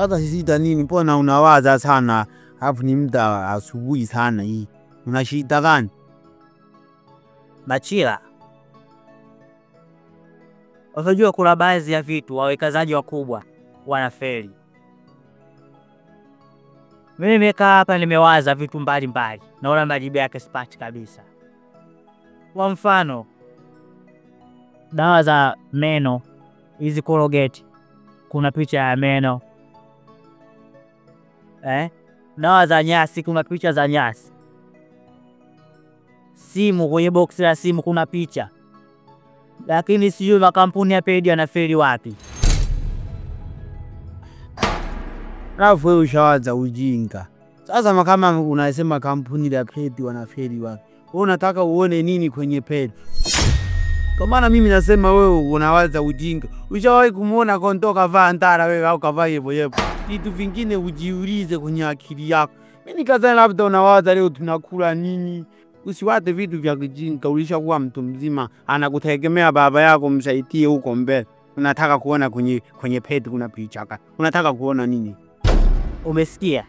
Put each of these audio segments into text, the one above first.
Sasa shida nini? Mbona unawaza sana? Alafu ni muda asubuhi sana hii. Una shida gani? Bachila, unajua kuna baadhi ya vitu wawekezaji wakubwa wanafeli. Mimi nimekaa hapa nimewaza vitu mbalimbali. Naona majibu yake sipati kabisa. Kwa mfano, dawa za meno, hizi Colgate, kuna picha ya meno. Dawa za nyasi, kuna picha za nyasi. Simu, kwenye box la simu kuna picha. Lakini sijui makampuni ya pedi yanafeli wapi. Alafu wewe ushawaza ujinga. Sasa kama unasema kampuni la pedi wanafeli wapi? Wewe unataka uone nini kwenye pedi? Kwa maana mimi nasema wewe unawaza ujinga. Ushawahi kumuona kondoo kavaa ndara wewe au kavaa yebo? Vitu vingine ujiulize kwenye akili yako. Mimi nikazana labda unawaza leo tunakula nini? Usiwate vitu vya kijinga. Ulishakuwa mtu mzima, anakutegemea baba yako msaidie huko mbele. Unataka kuona kwenye pedi kuna picha. Unataka kuona nini? Umesikia?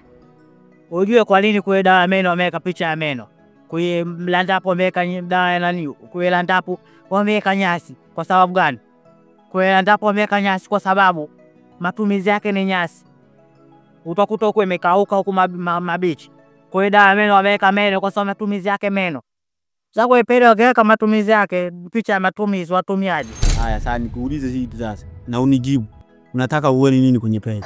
Unajua kwa nini kwa dawa ya meno wameweka picha ya meno? Kwa mlandapo wameweka dawa ya nani? Kwa landapo wameweka nyasi. Kwa sababu gani? Kwa landapo wameweka nyasi kwa sababu matumizi yake ni nyasi. Utakuta huko imekauka huko mabichi. Kwa dawa ya meno wameweka meno kwa sababu matumizi yake meno. Sasa kwa pedi wameweka matumizi yake, picha ya matumizi watumiaje? Haya sasa nikuulize hivi sasa na unijibu. Unataka uone nini kwenye pedi?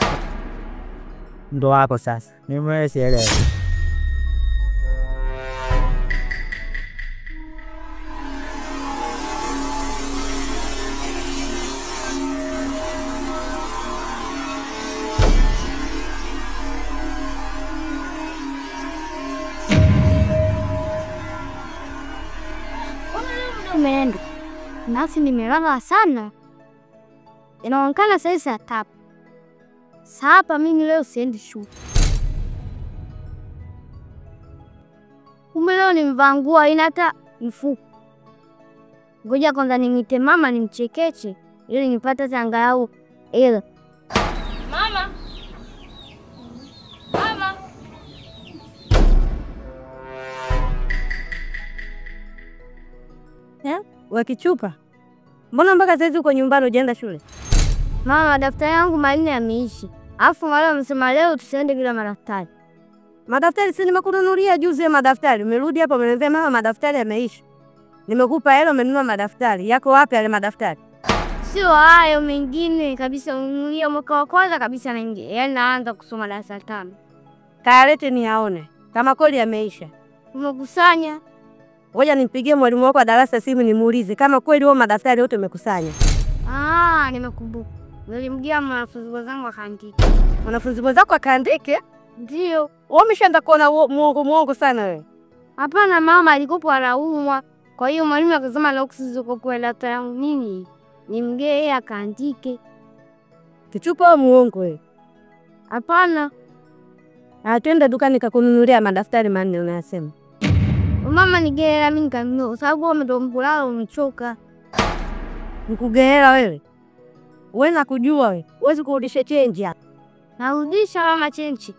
Ndo hapo sasa. Mimi sielewi. Umeenda. Nasi nimelala sana. Inaonekana sasa saa 3. Sasa mimi leo siendi shule. Leo nimevaa nguo haina hata mfuko. Ngoja kwanza nimwite mama nimchekeche ili nipate angalau hela. Mama. Mama. Wakichupa. Mbona mpaka sasa uko nyumbani hujaenda shule? Mama, madaftari yangu 4 yameishi. Alafu mwalimu amesema leo tusiende bila madaftari. Madaftari si nimekununulia juzi ya madaftari. Umerudi hapa umeniambia mama madaftari yameishi. Nimekupa hela umenunua madaftari. Yako wapi yale madaftari? Sio hayo mengine kabisa ununulia mwaka wa kwanza kabisa naingia. Yaani naanza kusoma darasa 5. Kalete niaone. Kama kweli yameisha. Umekusanya? Ngoja nimpigie mwalimu wako wa darasa simu nimuulize kama kweli wao madaftari yote umekusanya. Nimekumbuka. Nilimgia wanafunzi wenzangu akaandike. Wanafunzi wenzako akaandike? Ndio. Wewe umeshaanza kuona muongo sana wewe. Hapana mama, alikuwa anaumwa. Kwa hiyo mwalimu akasema leo kusizoko kwa data yangu nini? Nimgee yeye akaandike. Kichupa muongo wewe. Hapana. Twende dukani nikakununulia madaftari 4 unayasema. Mama nigea mimi nikanunua sababu umetomkulala umechoka. Nikugeela wewe. Wewe nakujua wewe. Huwezi kurudisha change hapa. Narudisha mama change.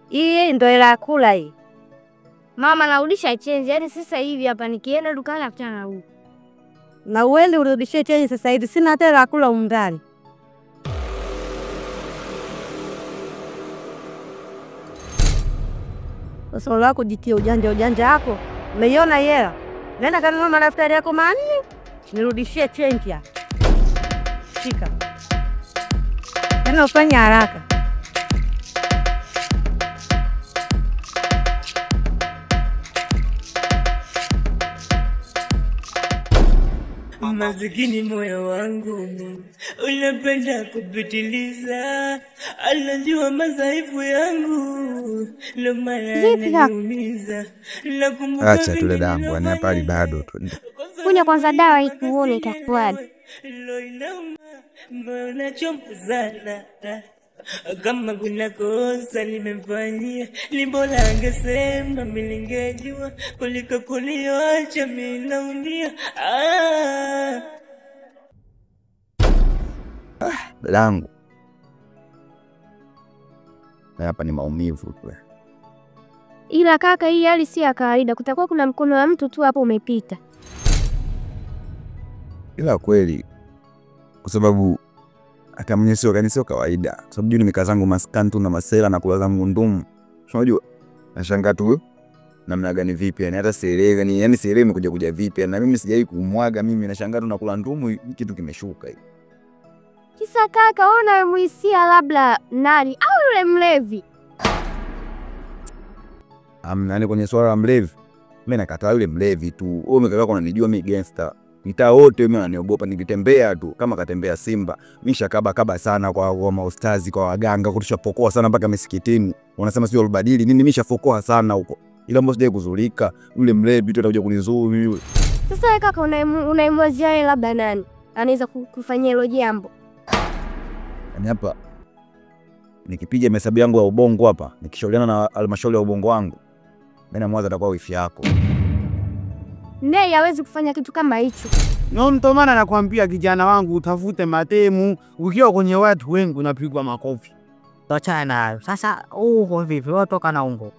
Hii ndio hela ya kula hii. Mama narudisha change. Yaani sasa hivi hapa nikienda dukani nakutana na huyu. Na uende urudishe change sasa hivi. Sina hata hela ya kula umndani. Sasa lako jitia ujanja wako. Umeiona hela? Nenda kanunua madaftari yako 4. Nirudishie change ya. Shika. Nenda ufanye haraka. Masikini moyo wangu unapenda kupitiliza, anajua madhaifu yangu ndio maana ananiumiza. Acha tule damu na pali bado tu. Kunya kwanza dawa ikuone itakuwaje. Mbona chompuzana kama kuna kosa nimefanyia, ni bora angesema mimi ningejua kuliko kuniacha mimi naumia. Dadangu, hapa ni maumivu tu. Ila kaka, hii hali si ya kawaida. Kutakuwa kuna mkono wa mtu tu hapo umepita. Ila kweli kwa sababu hata mwenye sio kawaida. Kwa sababu juu nimekaa zangu maskantu na masela na kula zangu ndumu. Unajua? Nashangaa tu namna gani vipi yani hata sielewi yani sielewi imekuja vipi na mimi sijai kumwaga mimi nashangaa tu nakula ndumu kitu kimeshuka hivi. Kisa kaka, wewe unamuhisia labda nani au yule mlevi? Nani kwenye swala la mlevi? Mimi nakataa yule mlevi tu. Wewe umekaa kwa unanijua mimi gangster. Mitaa wote mimi wananiogopa nikitembea tu kama katembea simba. Mimi shakaba sana kwa maustazi kwa waganga kutushapokoa sana mpaka misikitini. Wanasema sio ulibadili nini, mimi shafokoa sana huko. Ila mbona sije kuzulika yule mlevi tu atakuja kunizuru mimi. Sasa wewe kaka unaimwazia yeye labda nani anaweza kufanyia hilo jambo? Yaani hapa nikipiga hesabu yangu ya ubongo hapa, nikishauriana na halmashauri ya ubongo wangu, mimi na mwaza atakuwa wifi yako. Naye hawezi kufanya kitu kama hicho. Ndio maana nakwambia kijana wangu utafute matemu, ukiwa kwenye watu wengi unapigwa makofi. Tochana nayo. Sasa ungo vipi? Wewe toka na ungo.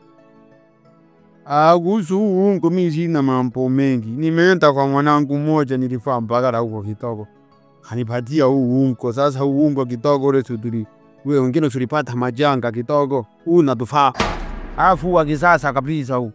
Kuhusu ungo mimi sina mambo mengi. Nimeenda kwa mwanangu mmoja nilifaa mpaka huko kitoko. Hanipatia ungo. Sasa ungo kitoko ule tuduri. Wewe wengine tulipata majanga kitoko. Unatufaa. Alafu wa kisasa kabisa huu.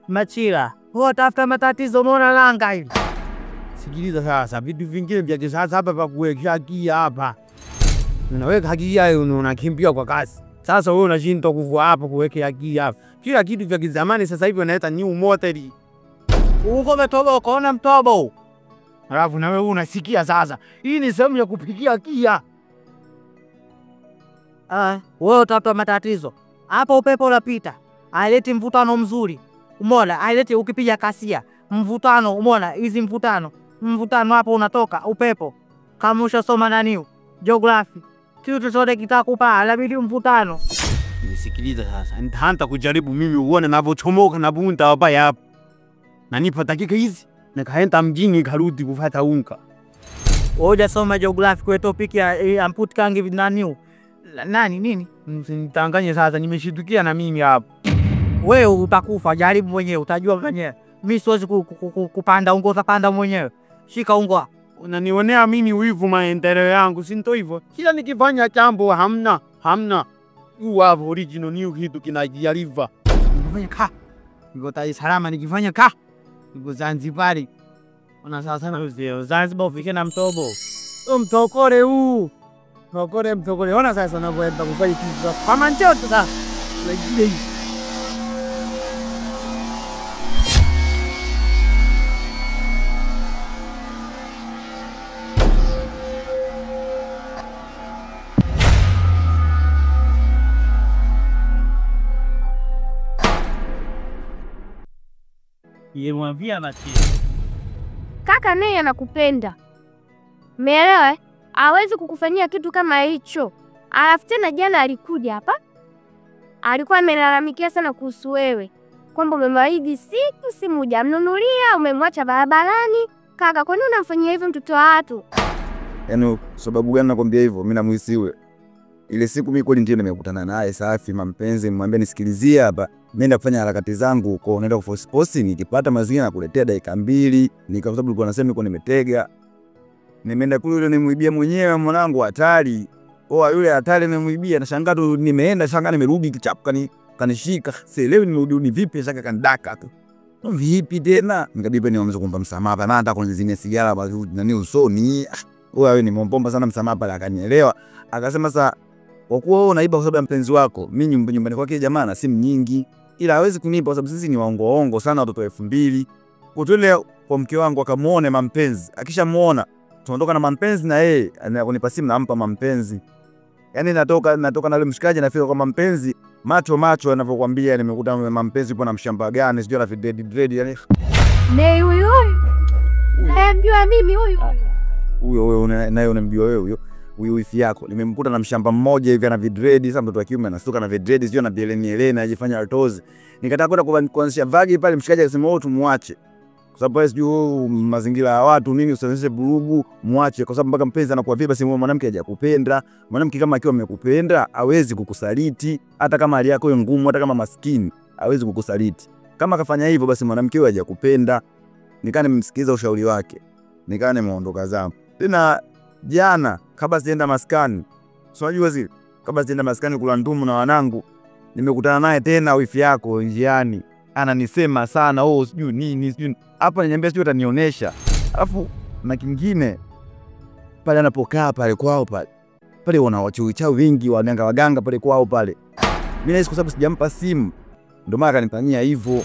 Machila, wewe tafuta matatizo unaona langa hili. Sikiliza sasa, vitu vingine vya kisasa hapa pa kuweka gia hapa. Unaweka gia unakimbia kwa kasi. Sasa wewe unashindwa kuvua hapa kuweka gia hapa. Kila kitu vya kizamani sasa hivi wanaita new model. Uko metobo ukaona mtobo. Alafu na wewe unasikia sasa. Hii ni sehemu ya kupigia gia. Wewe tafuta matatizo. Hapa upepo unapita. Haileti mvutano mzuri. Umeona? Haileti ukipiga kasia. Mvutano, umeona? Hizi mvutano hapo unatoka upepo. Kama ushasoma nani? Geography. Kitu chote kitakupa labidi mvutano. Nisikiliza sasa. Nitaanza kujaribu mimi uone ninavyochomoka na bunta hapa hapa. Na nipa dakika hizi. Nikaenda mjini karudi kufuata unga. Wewe soma geography kwa topic ya amput kangi nani? Nani nini? Msinitanganye sasa, nimeshitukia na mimi hapa. Wewe utakufa, jaribu mwenyewe, utajua mwenyewe. Mimi siwezi kupanda ungo, utapanda mwenyewe. Shika ungo. Unanionea mimi wivu maendeleo yangu, si ndio hivyo? Kila nikifanya jambo hamna. Hapo original new kitu kinajariva. Nikifanya ka. Niko tai salama nikifanya ka. Niko Zanzibar. Ona sasa na uzio. Zanzibar ufike na mtobo. Mtokore huu. Mtokore. Ona sasa unapoenda kufanya kitu sasa. Kama njoto sasa. Unajile hii. Yemwambia mati. Kaka naye anakupenda. Umeelewa? Hawezi kukufanyia kitu kama hicho. Alafu tena jana alikuja hapa. Alikuwa amenalalamikia sana kuhusu wewe. Kwamba umemwaahidi simu hujamnunulia, umemwacha barabarani. Kaka, kwa nini unamfanyia hivyo mtoto wa watu? Yaani sababu gani nakwambia hivyo? Mimi namuhisiwe. Ile siku mimi kweli ndio nimekutana naye safi mampenzi, nimwambia nisikilizie hapa. Nenda kufanya harakati zangu huko, naenda kuforce posti, nikipata mazingira nakuletea dakika 2, kwa sababu nilikuwa nasema niko nimetega. Nimeenda kule yule nimuibia mwenyewe mwanangu hatari. Yule hatari nimuibia, nashangaa tu nimeenda shangaa nimerudi kichap kanishika. Sielewi nimerudi vipi sasa kanidaka tu. Vipi tena? Nikabidi niombe kumpa msamaha, maana hata kunizimia sigara bado nani usoni. Wewe ni mbomba sana msamaha pale akanielewa. Akasema sasa kwa kuwa wewe unaiba kwa sababu ya mpenzi wako, mimi nyumbani kwake jamaa na simu nyingi. Ila hawezi kunipa kwa sababu sisi ni waongo sana watoto 2000. Kutule kwa mke wangu akamuone mampenzi. Akishamuona tunaondoka na mampenzi na yeye anakunipa simu nampa mampenzi. Yaani natoka na yule mshikaji nafika kwa mampenzi, macho anavyokuambia nimekuta mampenzi yupo na mshamba gani, sijui na dread yani. Ne huyo. Naambiwa mimi huyo. Huyo naye unamjua wewe huyo. huyu wifi yako. Nimemkuta na mshamba mmoja hivi ana vidread, sasa mtoto wa kiume anasuka na vidread, sio na bieleni Elena ajifanya atozi. Nikataka kwenda kuanzisha vagi pale, mshikaji akasema wewe tumwache. Kwa sababu wewe sijui mazingira ya watu nini usianzishe burugu, muache kwa sababu mpaka mpenzi anakuwa vipi basi mwanamke hajakupenda. Mwanamke kama akiwa amekupenda hawezi kukusaliti, hata kama hali yako ngumu, hata kama maskini, hawezi kukusaliti. Kama akafanya hivyo basi mwanamke huyo hajakupenda. Nikane nimsikiza ushauri wake. Nikane nimeondoka zangu. Tena jana kabla sienda maskani, unajua zile kabla sienda maskani kula ndumu na wanangu, nimekutana naye tena wifi yako njiani. Ananisema sana, oh sijui nini, sijui hapa ananiambia sijui atanionyesha. Alafu na kingine pale anapokaa pale kwao pale wana wachawi wingi, waganga pale kwao pale. Mimi nahisi kwa sababu sijampa simu ndio maana kanifanyia hivyo.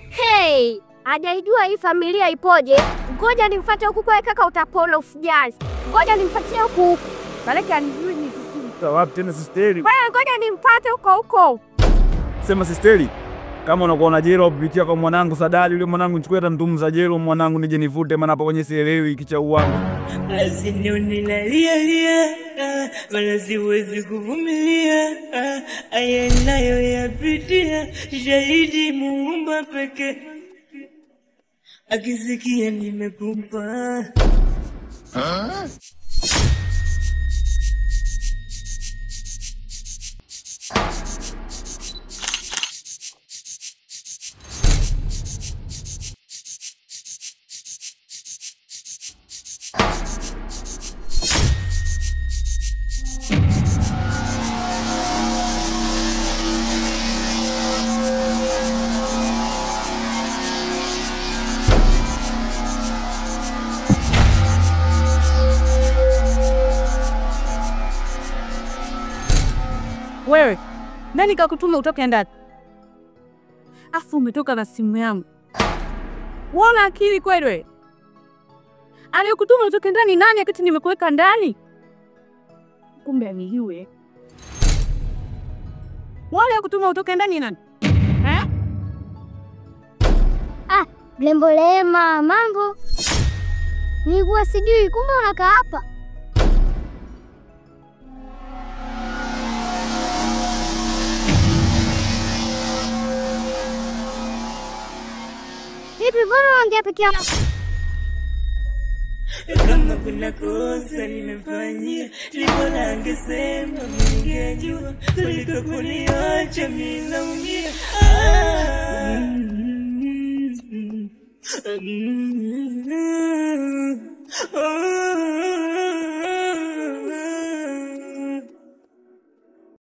Hey, hajaijua hii familia ipoje. Ngoja nimfuate huku kwa kaka, utapona usijazi. Ngoja nimfuatie huku. Baleke anijui ni sisi. Wapi tena sisteri? Wewe ngoja nimpate huko. Sema sisteri, kama unakuwa na jelo kupitia kwa mwanangu Sadali, yule mwanangu nichukue hata mtumu za jelo mwanangu nije nivute, maana hapa kwenye sielewi kicha uwangu. Asinionilalia, wala siwezi kuvumilia. Aya nayo yapitia, shahidi Muumba pekee. Akisikia nimekufa. Wewe, nani kakutuma utoke ndani? Afu umetoka na simu yangu. Wala akili kweli wewe? Aliyekutuma utoke ndani nani akati nimekuweka ndani? Kumbe ni yule. Wala aliyekutuma utoke ndani nani? Mlembo Lema, mambo? Nilikuwa sijui kumbe unakaa hapa. Vipi mbona unaongea peke yako? Kama kuna kosa nimefanyia, ni bora angesema ningejua, kuliko kuniacha mimi naumia.